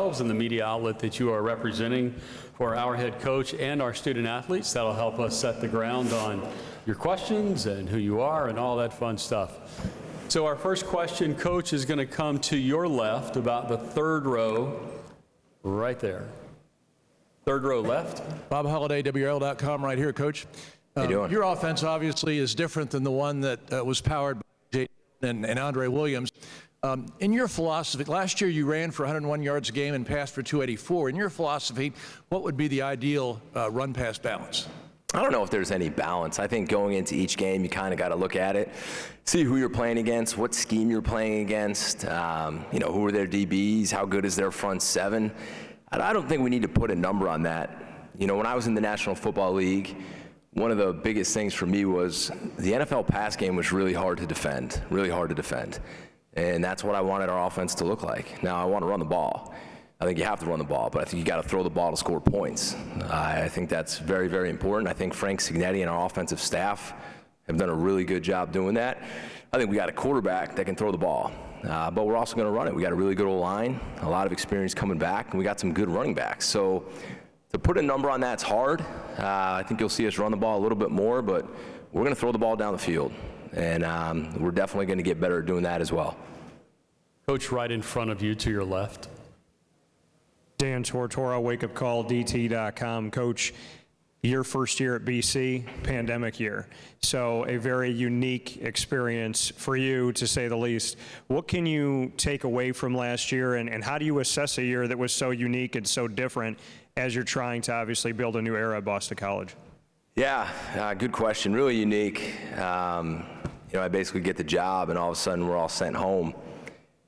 yourselves and the media outlet that you are representing for our head coach and our student athletes. That'll help us set the ground on your questions and who you are and all that fun stuff. So our first question, Coach, is going to come to your left, about the third row, right there. Third row left. Bob Holliday, WRL.com, right here, Coach. How you doing? Your offense obviously is different than the one that was powered by Jay and Andre Williams. In your philosophy, last year you ran for 101 yards a game and passed for 284. In your philosophy, what would be the ideal run-pass balance? I don't know if there's any balance. I think going into each game, you kind of got to look at it, see who you're playing against, what scheme you're playing against, who are their DBs, how good is their front seven. I don't think we need to put a number on that. When I was in the National Football League, one of the biggest things for me was the NFL pass game was really hard to defend. And that's what I wanted our offense to look like. Now, I want to run the ball. I think you have to run the ball, but I think you got to throw the ball to score points. I think that's very, very important. I think Frank Cignetti and our offensive staff have done a really good job doing that. I think we got a quarterback that can throw the ball, but we're also going to run it. We got a really good old line, a lot of experience coming back, and we got some good running backs. So to put a number on that's hard. I think you'll see us run the ball a little bit more, but we're going to throw the ball down the field, and we're definitely going to get better at doing that as well. Coach, right in front of you to your left. Dan Tortora, wakeupcalldt.com. Coach, your first year at BC, pandemic year. So a very unique experience for you, to say the least. What can you take away from last year, and how do you assess a year that was so unique and so different as you're trying to obviously build a new era at Boston College? Yeah, good question. Really unique. I basically get the job, and all of a sudden we're all sent home.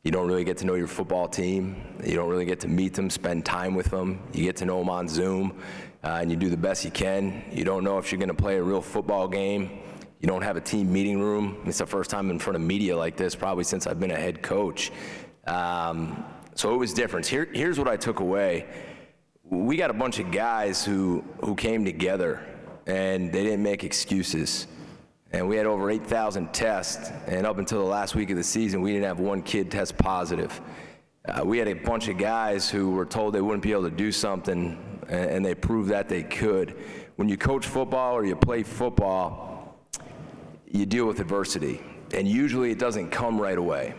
You don't really get to know your football team. You don't really get to meet them, spend time with them. You get to know them on Zoom, and you do the best you can. You don't know if you're going to play a real football game. You don't have a team meeting room. It's the first time in front of media like this probably since I've been a head coach. So it was different. Here's what I took away. We got a bunch of guys who came together, and they didn't make excuses. And we had over 8,000 tests, and up until the last week of the season, we didn't have one kid test positive. We had a bunch of guys who were told they wouldn't be able to do something, and they proved that they could. When you coach football or you play football, you deal with adversity, and usually it doesn't come right away.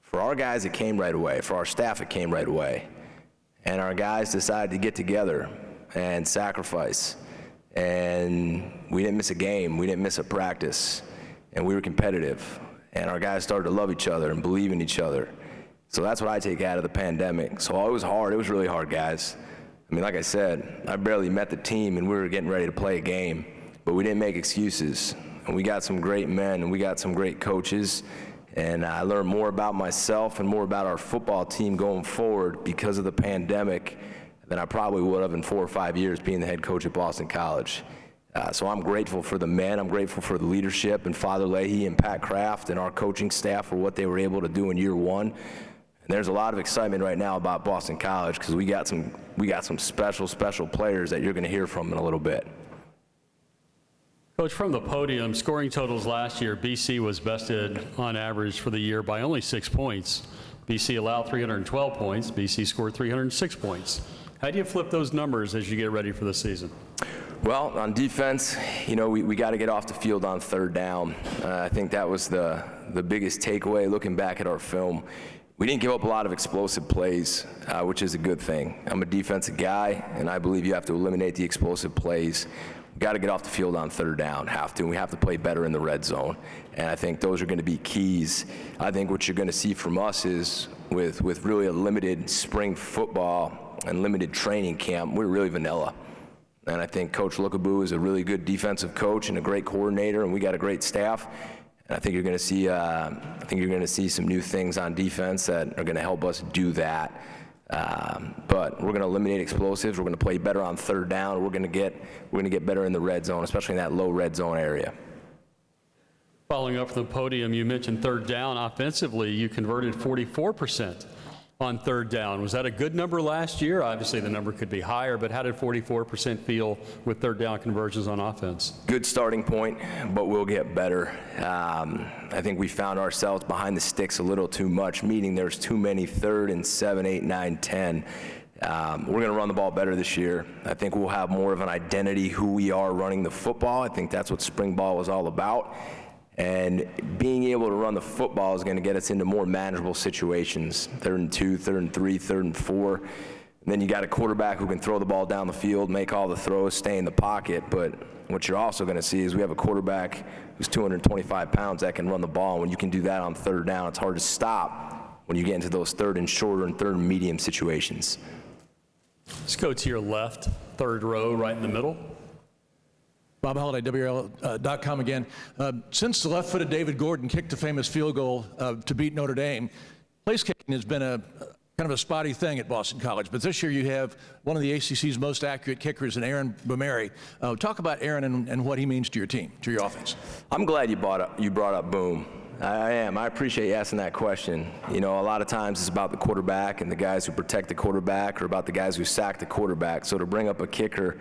For our guys, it came right away. For our staff, it came right away. And our guys decided to get together and sacrifice. And we didn't miss a game, we didn't miss a practice, and we were competitive. And our guys started to love each other and believe in each other. So that's what I take out of the pandemic. So it was hard, it was really hard, guys. I mean, like I said, I barely met the team and we were getting ready to play a game, but we didn't make excuses. And we got some great men and we got some great coaches. And I learned more about myself and more about our football team going forward because of the pandemic than I probably would have in 4 or 5 years being the head coach at Boston College. So I'm grateful for the men, I'm grateful for the leadership and Father Leahy and Pat Kraft and our coaching staff for what they were able to do in year one. And there's a lot of excitement right now about Boston College because we got some special players that you're going to hear from in a little bit. Coach, from the podium, scoring totals last year, BC was bested on average for the year by only 6 points. BC allowed 312 points, BC scored 306 points. How do you flip those numbers as you get ready for the season? Well, on defense, we got to get off the field on third down. I think that was the biggest takeaway looking back at our film. We didn't give up a lot of explosive plays, which is a good thing. I'm a defensive guy, and I believe you have to eliminate the explosive plays. We've got to get off the field on third down, and we have to play better in the red zone. And I think those are going to be keys. I think what you're going to see from us is with really a limited spring football and limited training camp, we're really vanilla. And I think Coach Lukabu is a really good defensive coach and a great coordinator, and we got a great staff. And I think you're going to see some new things on defense that are going to help us do that. But we're going to eliminate explosives. We're going to play better on third down. We're going to get better in the red zone, especially in that low red zone area. Following up from the podium, you mentioned third down. Offensively, you converted 44% on third down. Was that a good number last year? Obviously, the number could be higher, but how did 44% feel with third down conversions on offense? Good starting point, but we'll get better. I think we found ourselves behind the sticks a little too much, meaning there's too many 3rd and 7, 8, 9, 10. We're going to run the ball better this year. I think we'll have more of an identity who we are running the football. I think that's what spring ball was all about. And being able to run the football is going to get us into more manageable situations. 3rd and 2, 3rd and 3, 3rd and 4. And then you got a quarterback who can throw the ball down the field, make all the throws, stay in the pocket. But what you're also going to see is we have a quarterback who's 225 pounds that can run the ball. And when you can do that on third down, it's hard to stop when you get into those 3rd and shorter and 3rd and medium situations. Let's go to your left, third row, right in the middle. Bob Holliday, WRL.com again. Since the left-footed David Gordon kicked the famous field goal to beat Notre Dame, place kicking has been a kind of a spotty thing at Boston College. But this year you have one of the ACC's most accurate kickers in Aaron Bumeri. Talk about Aaron and what he means to your team, to your offense. I'm glad you brought up Boom. I am. I appreciate you asking that question. You know, a lot of times it's about the quarterback and the guys who protect the quarterback, or about the guys who sack the quarterback. So to bring up a kicker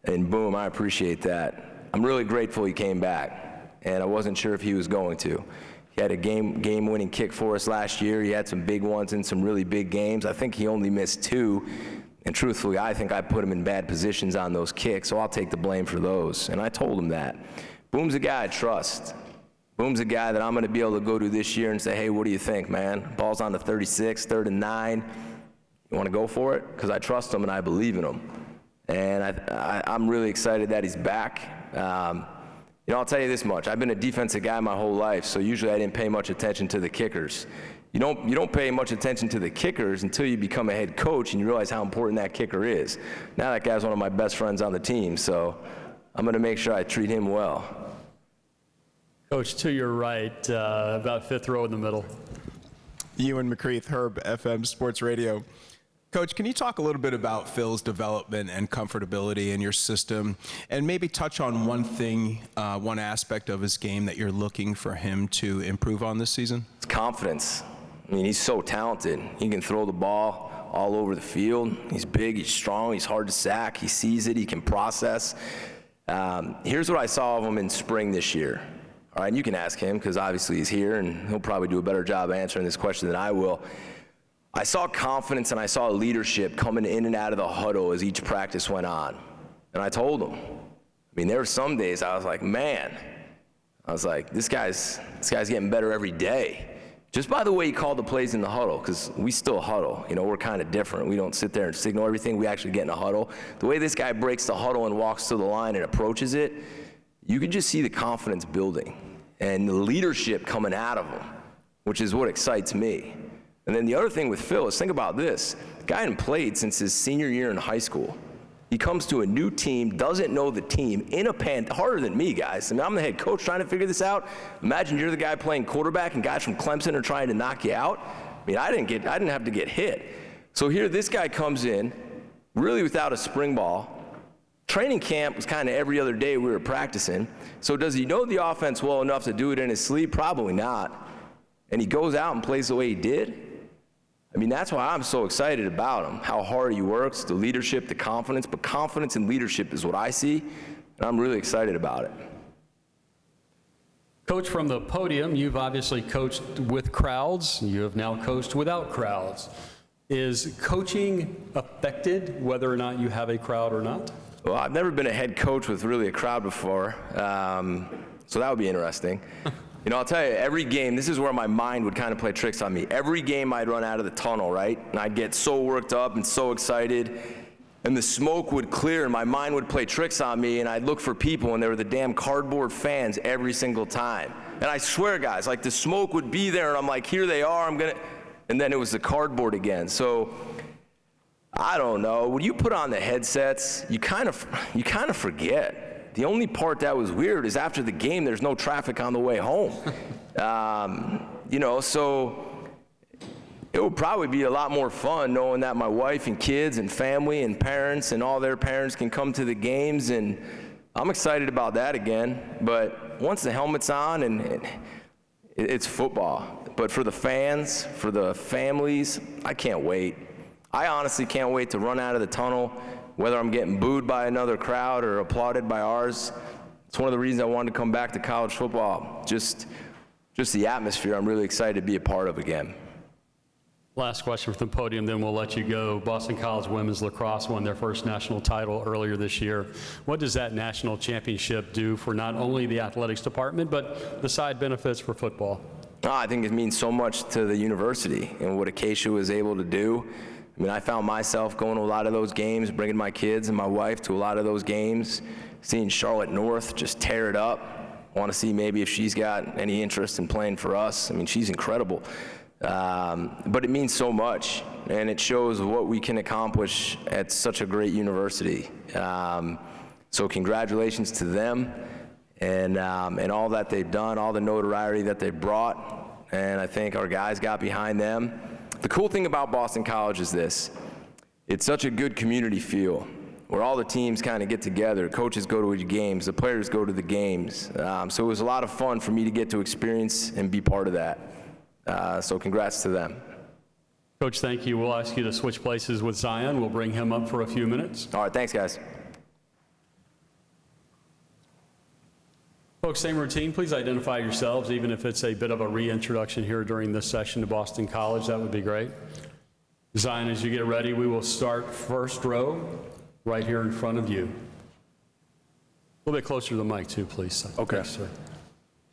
and Boom, I appreciate that. I'm really grateful he came back, and I wasn't sure if he was going to. He had a game-winning kick for us last year. He had some big ones in some really big games. I think he only missed 2, and truthfully, I think I put him in bad positions on those kicks, so I'll take the blame for those. And I told him that. Boom's a guy I trust. Boom's a guy that I'm going to be able to go to this year and say, hey, what do you think, man? Ball's on the 36, 3rd and 9. You want to go for it? Because I trust him and I believe in him. And I'm really excited that he's back. You know, I'll tell you this much. I've been a defensive guy my whole life, so usually I didn't pay much attention to the kickers. You don't pay much attention to the kickers until you become a head coach and you realize how important that kicker is. Now that guy's one of my best friends on the team, so I'm going to make sure I treat him well. Coach, to your right, about 5th row in the middle. Ewan McCreath, Herb FM Sports Radio. Coach, can you talk a little bit about Phil's development and comfortability in your system, and maybe touch on one thing, one aspect of his game that you're looking for him to improve on this season? It's confidence. I mean, he's so talented. He can throw the ball all over the field. He's big, he's strong, he's hard to sack. He sees it, he can process. Here's what I saw of him in spring this year. All right, and you can ask him because obviously he's here and he'll probably do a better job answering this question than I will. I saw confidence and I saw leadership coming in and out of the huddle as each practice went on. And I told him. I mean, there were some days I was like, man, this guy's getting better every day. Just by the way he called the plays in the huddle, because we still huddle. You know, we're kind of different. We don't sit there and signal everything. We actually get in a huddle. The way this guy breaks the huddle and walks to the line and approaches it, you can just see the confidence building and the leadership coming out of him, which is what excites me. And then the other thing with Phil is, think about this. The guy hadn't played since his senior year in high school. He comes to a new team, doesn't know the team, in a harder than me, guys. I mean, I'm the head coach trying to figure this out. Imagine you're the guy playing quarterback and guys from Clemson are trying to knock you out. I mean, I didn't have to get hit. So here this guy comes in, really without a spring ball. Training camp was kind of every other day we were practicing. So does he know the offense well enough to do it in his sleep? Probably not. And he goes out and plays the way he did. I mean, that's why I'm so excited about him, how hard he works, the leadership, the confidence. But confidence and leadership is what I see, and I'm really excited about it. Coach, from the podium, you've obviously coached with crowds. You have now coached without crowds. Is coaching affected whether or not you have a crowd or not? Well, I've never been a head coach with really a crowd before, so that would be interesting. You know, I'll tell you, every game, this is where my mind would kind of play tricks on me. Every game I'd run out of the tunnel, right? And I'd get so worked up and so excited, and the smoke would clear, and my mind would play tricks on me, and I'd look for people, and they were the damn cardboard fans every single time. And I swear, guys, like the smoke would be there, and I'm like, here they are, and then it was the cardboard again. So, I don't know. When you put on the headsets, you kind of forget. The only part that was weird is after the game, there's no traffic on the way home. You know, so it would probably be a lot more fun knowing that my wife and kids and family and parents and all their parents can come to the games, and I'm excited about that again. But once the helmet's on and It's football. But for the fans, for the families, I can't wait. I honestly can't wait to run out of the tunnel, whether I'm getting booed by another crowd or applauded by ours. It's one of the reasons I wanted to come back to college football. Just the atmosphere I'm really excited to be a part of again. Last question from the podium, then we'll let you go. Boston College women's lacrosse won their first national title earlier this year. What does that national championship do for not only the athletics department, but the side benefits for football? I think it means so much to the university and what Acacia was able to do. I mean, I found myself going to a lot of those games, bringing my kids and my wife to a lot of those games, seeing Charlotte North just tear it up. I want to see maybe if she's got any interest in playing for us. I mean, she's incredible. But it means so much, and it shows what we can accomplish at such a great university. So congratulations to them and all that they've done, all the notoriety that they've brought, and I think our guys got behind them. The cool thing about Boston College is this. It's such a good community feel where all the teams kind of get together, coaches go to the games, the players go to the games. So it was a lot of fun for me to get to experience and be part of that. So congrats to them. Coach, thank you. We'll ask you to switch places with Zion. We'll bring him up for a few minutes. All right, thanks, guys. Folks, same routine. Please identify yourselves, even if it's a bit of a reintroduction here during this session to Boston College. That would be great. Zion, as you get ready, we will start first row right here in front of you. A little bit closer to the mic, too, please. Okay. Yes, sir.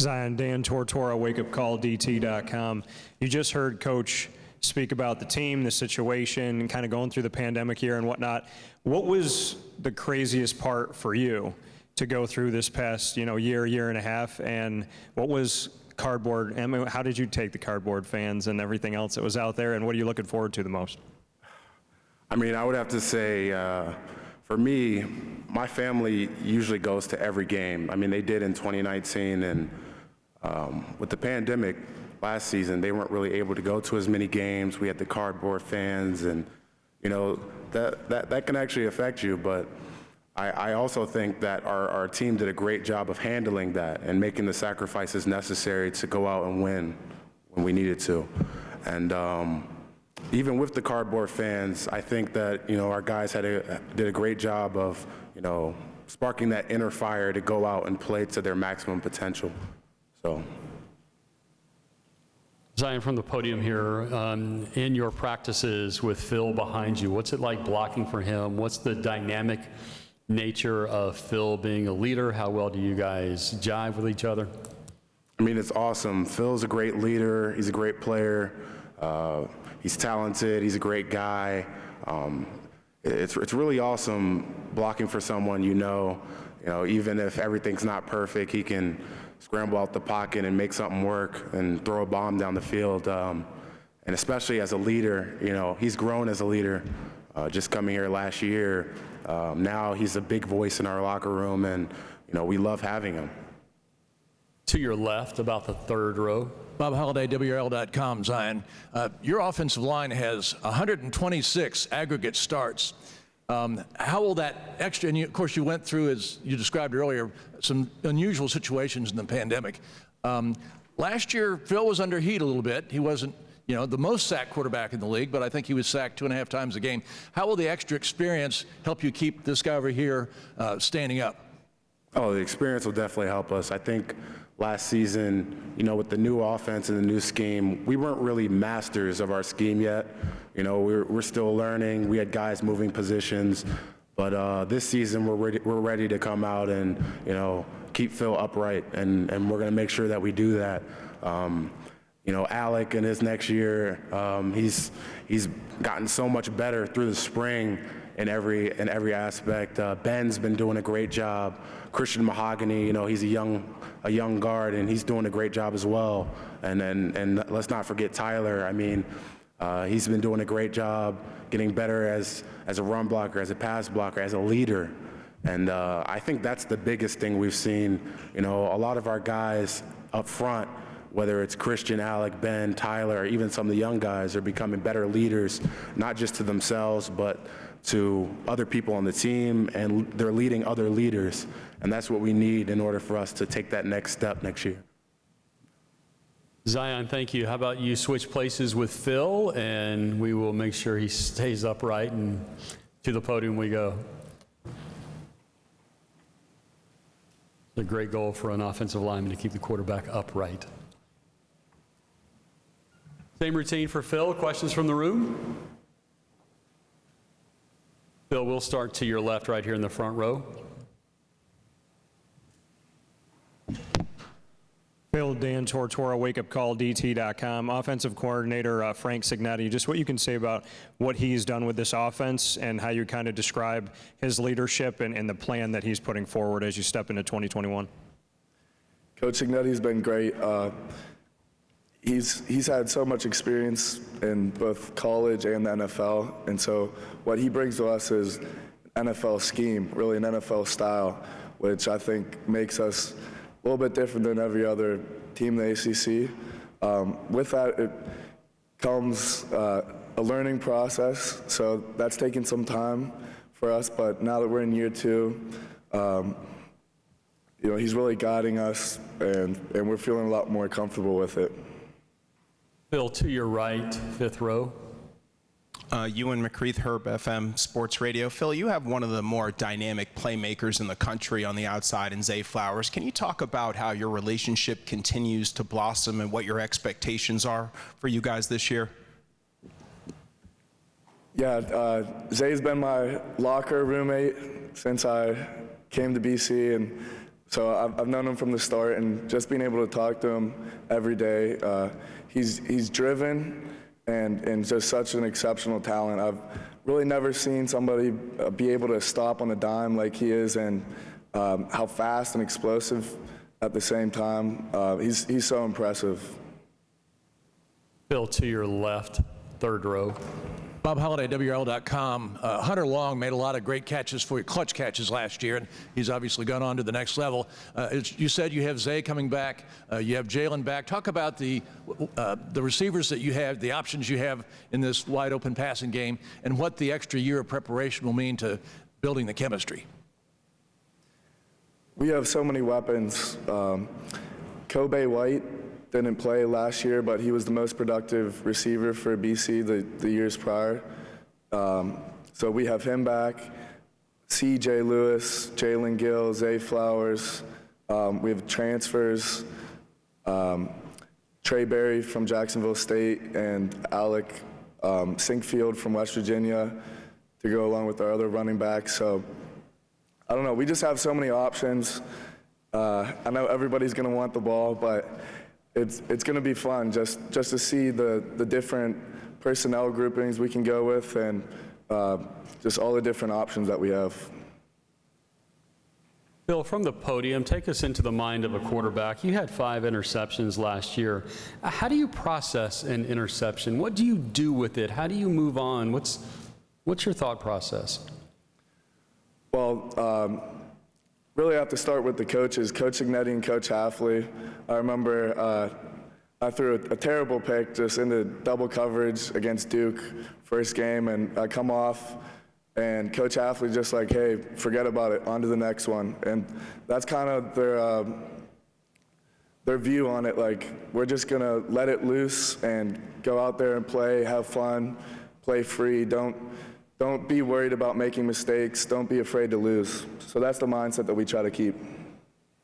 Zion, Dan Tortora, wakeupcalldt.com. You just heard Coach speak about the team, the situation, and kind of going through the pandemic year and whatnot. What was the craziest part for you to go through this past, year and a half? And what was cardboard? I mean, how did you take the cardboard fans and everything else that was out there? And what are you looking forward to the most? I mean, I would have to say, for me, my family usually goes to every game. I mean, they did in 2019, and with the pandemic last season, they weren't really able to go to as many games. We had the cardboard fans, and that can actually affect you. But I also think that our team did a great job of handling that and making the sacrifices necessary to go out and win when we needed to. And even with the cardboard fans, I think that our guys did a great job of sparking that inner fire to go out and play to their maximum potential. So. Zion, from the podium here, in your practices with Phil behind you, what's it like blocking for him? What's the dynamic nature of Phil being a leader? How well do you guys jive with each other? I mean, it's awesome. Phil's a great leader. He's a great player. He's talented. He's a great guy. It's really awesome blocking for someone even if everything's not perfect, he can scramble out the pocket and make something work and throw a bomb down the field. And especially as a leader, he's grown as a leader. Just coming here last year, now he's a big voice in our locker room, and we love having him. To your left, about the third row. Bob Holliday, WRL.com, Zion. Your offensive line has 126 aggregate starts. How will that extra, and of course you went through, as you described earlier, some unusual situations in the pandemic. Last year, Phil was under heat a little bit. He wasn't, the most sacked quarterback in the league, but I think he was sacked 2.5 times a game. How will the extra experience help you keep this guy over here standing up? Oh, the experience will definitely help us. I think last season, with the new offense and the new scheme, we weren't really masters of our scheme yet. We're still learning. We had guys moving positions, but this season we're ready to come out and keep Phil upright, and we're going to make sure that we do that. Alec in his next year, he's gotten so much better through the spring in every aspect. Ben's been doing a great job. Christian Mahogany, he's a young guard, and he's doing a great job as well. And let's not forget Tyler. I mean, he's been doing a great job getting better as a run blocker, as a pass blocker, as a leader. And I think that's the biggest thing we've seen. A lot of our guys up front, whether it's Christian, Alec, Ben, Tyler, or even some of the young guys, are becoming better leaders, not just to themselves, but to other people on the team, and they're leading other leaders. And that's what we need in order for us to take that next step next year. Zion, thank you. How about you switch places with Phil, and we will make sure he stays upright, and to the podium we go. It's a great goal for an offensive lineman to keep the quarterback upright. Same routine for Phil. Questions from the room? Phil, we'll start to your left right here in the front row. Phil, Dan Tortora, wakeupcalldt.com. Offensive coordinator Frank Signetti, just what you can say about what he's done with this offense and how you kind of describe his leadership and the plan that he's putting forward as you step into 2021. Coach Signetti's been great. He's had so much experience in both college and the NFL, and so what he brings to us is an NFL scheme, really an NFL style, which I think makes us a little bit different than every other team in the ACC. With that, it comes a learning process, so that's taken some time for us, but now that we're in year 2, he's really guiding us, and we're feeling a lot more comfortable with it. Phil, to your right, fifth row. Ewan McCreath, Herb FM Sports Radio. Phil, you have one of the more dynamic playmakers in the country on the outside in Zay Flowers. Can you talk about how your relationship continues to blossom and what your expectations are for you guys this year? Yeah, Zay's been my locker roommate since I came to BC, and so I've known him from the start, and just being able to talk to him every day, he's driven and just such an exceptional talent. I've really never seen somebody be able to stop on a dime like he is, and how fast and explosive at the same time. He's so impressive. Phil, to your left, third row. Bob Holliday, WRL.com. Hunter Long made a lot of great catches for you, clutch catches last year, and he's obviously gone on to the next level. You said you have Zay coming back, you have Jalen back. Talk about the receivers that you have, the options you have in this wide open passing game, and what the extra year of preparation will mean to building the chemistry. We have so many weapons. Kobe White didn't play last year, but he was the most productive receiver for BC the years prior. So we have him back. C.J. Lewis, Jalen Gill, Zay Flowers. We have transfers. Trey Berry from Jacksonville State and Alec Sinkfield from West Virginia to go along with our other running backs. So I don't know. We just have so many options. I know everybody's going to want the ball, but it's going to be fun just to see the different personnel groupings we can go with, and just all the different options that we have. Phil, from the podium, take us into the mind of a quarterback. You had 5 interceptions last year. How do you process an interception? What do you do with it? How do you move on? What's your thought process? Well, really have to start with the coaches, Coach Signetti and Coach Hafley. I remember I threw a terrible pick just into double coverage against Duke first game, and I come off, and Coach Hafley just like, hey, forget about it, on to the next one. And that's kind of their view on it, like, we're just going to let it loose and go out there and play, have fun, play free. Don't be worried about making mistakes. Don't be afraid to lose. So that's the mindset that we try to keep.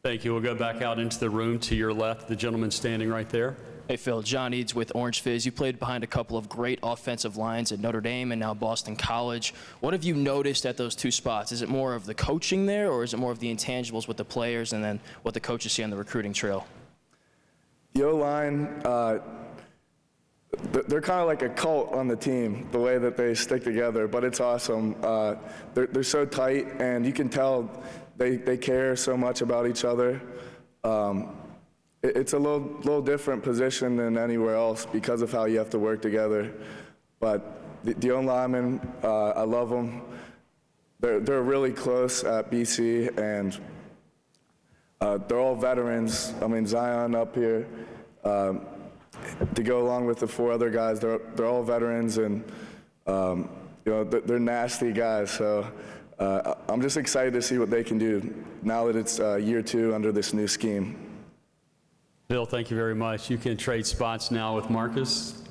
Thank you. We'll go back out into the room to your left, the gentleman standing right there. Hey, Phil. John Eads with Orange Fizz. You played behind a couple of great offensive lines at Notre Dame and now Boston College. What have you noticed at those 2 spots? Is it more of the coaching there, or is it more of the intangibles with the players and then what the coaches see on the recruiting trail? The O-line, they're kind of like a cult on the team, the way that they stick together, but it's awesome. They're so tight, and you can tell they care so much about each other. It's a little different position than anywhere else because of how you have to work together. But the O-linemen, I love them. They're really close at BC, and they're all veterans. I mean, Zion up here, to go along with the 4 other guys, they're all veterans, and they're nasty guys. So I'm just excited to see what they can do now that it's year 2 under this new scheme. Bill, thank you very much. You can trade spots now with Marcus.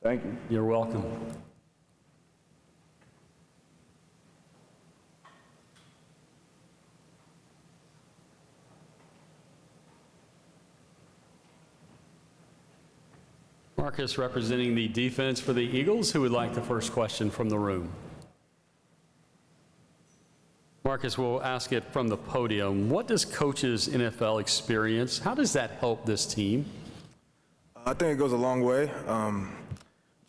Thank you. You're welcome. Marcus representing the defense for the Eagles. Who would like the first question from the room? Marcus, we'll ask it from the podium. What does coach's NFL experience, how does that help this team? I think it goes a long way.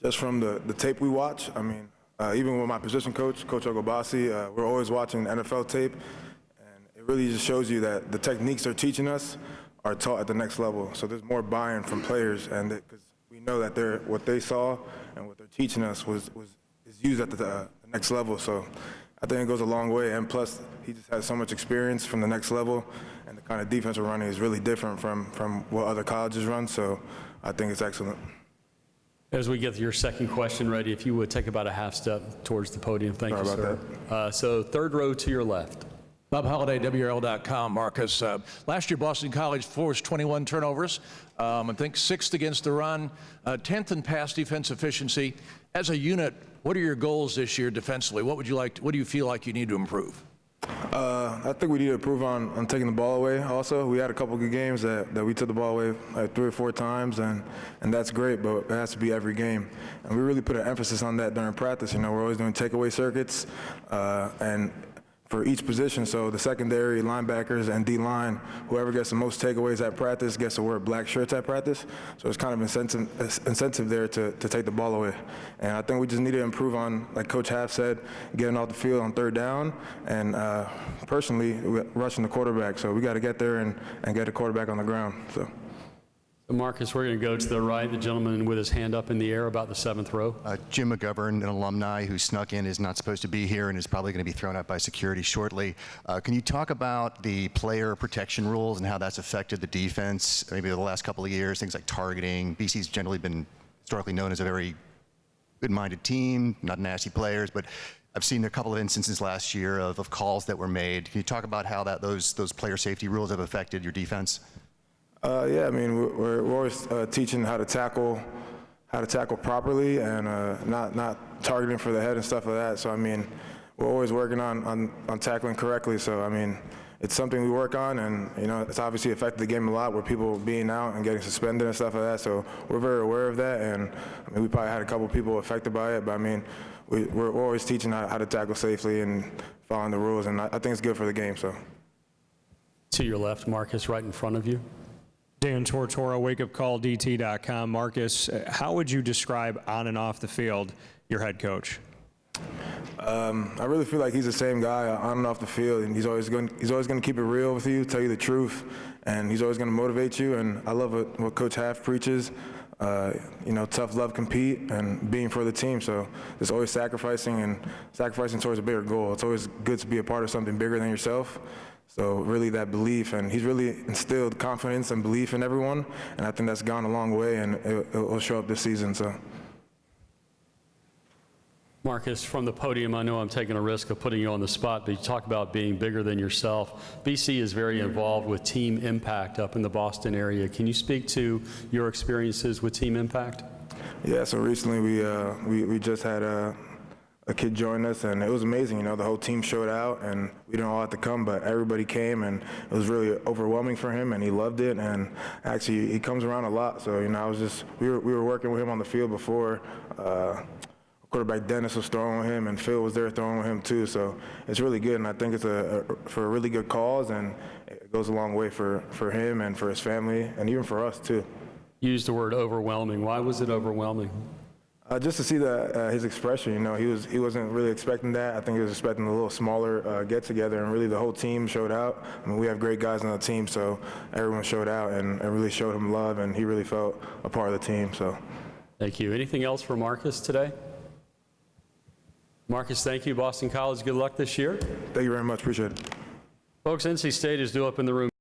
Just from the tape we watch, I mean, even with my position coach, Coach Ogobasi, we're always watching NFL tape, and it really just shows you that the techniques they're teaching us are taught at the next level. So there's more buy-in from players, and because we know that what they saw and what they're teaching us is used at the next level. So I think it goes a long way, and plus he just has so much experience from the next level, and the kind of defense we're running is really different from what other colleges run. So I think it's excellent. As we get your second question ready, if you would take about a half step towards the podium. Thank you, sir. So third row to your left. Bob Holliday, WRL.com. Marcus, last year Boston College forced 21 turnovers. I think 6th against the run, 10th in pass defense efficiency. As a unit, what are your goals this year defensively? What do you feel like you need to improve? I think we need to improve on taking the ball away also. We had a couple good games that we took the ball away like 3 or 4 times, and that's great, but it has to be every game. And we really put an emphasis on that during practice. You know, we're always doing takeaway circuits, and for each position, so the secondary, linebackers, and D-line, whoever gets the most takeaways at practice gets to wear black shirts at practice. So it's kind of incentive there to take the ball away. And I think we just need to improve on, like Coach Haf said, getting off the field on 3rd down, and personally, rushing the quarterback. So we got to get there and get the quarterback on the ground. So Marcus, we're going to go to the right. The gentleman with his hand up in the air about the 7th row. Jim McGovern, an alumni who snuck in, is not supposed to be here and is probably going to be thrown out by security shortly. Can you talk about the player protection rules and how that's affected the defense maybe the last couple of years, things like targeting? BC's generally been historically known as a very good-minded team, not nasty players, but I've seen a couple of instances last year of calls that were made. Can you talk about how those player safety rules have affected your defense? Yeah, I mean, we're always teaching how to tackle properly and not targeting for the head and stuff like that. So I mean, we're always working on tackling correctly. So I mean, it's something we work on, and you know, it's obviously affected the game a lot with people being out and getting suspended and stuff like that. So we're very aware of that, and I mean, we probably had a couple people affected by it, but I mean, we're always teaching how to tackle safely and following the rules, and I think it's good for the game. So To your left, Marcus, right in front of you. Dan Tortora, wakeupcalldt.com. Marcus, how would you describe on and off the field your head coach? I really feel like he's the same guy on and off the field, and he's always going to keep it real with you, tell you the truth, and he's always going to motivate you. And I love what Coach Haf preaches. You know, tough love, compete, and being for the team. So it's always sacrificing towards a bigger goal. It's always good to be a part of something bigger than yourself. So really that belief, and he's really instilled confidence and belief in everyone, and I think that's gone a long way, and it'll show up this season. So. Marcus, from the podium, I know I'm taking a risk of putting you on the spot, but you talk about being bigger than yourself. BC is very involved with team impact up in the Boston area. Can you speak to your experiences with team impact? Yeah, so recently we just had a kid join us, and it was amazing. You know, the whole team showed out, and we didn't all have to come, but everybody came, and it was really overwhelming for him, and he loved it. And actually, he comes around a lot. So you know, we were working with him on the field before. Quarterback Dennis was throwing with him, and Phil was there throwing with him too. So it's really good, and I think it's for a really good cause, and it goes a long way for him and for his family, and even for us too. You used the word overwhelming. Why was it overwhelming? Just to see his expression, you know, he wasn't really expecting that. I think he was expecting a little smaller get-together, and really the whole team showed out. I mean, we have great guys on the team, so everyone showed out and really showed him love, and he really felt a part of the team. So, thank you. Anything else for Marcus today? Marcus, thank you. Boston College, good luck this year. Thank you very much. Appreciate it. Folks, NC State is due up in the room.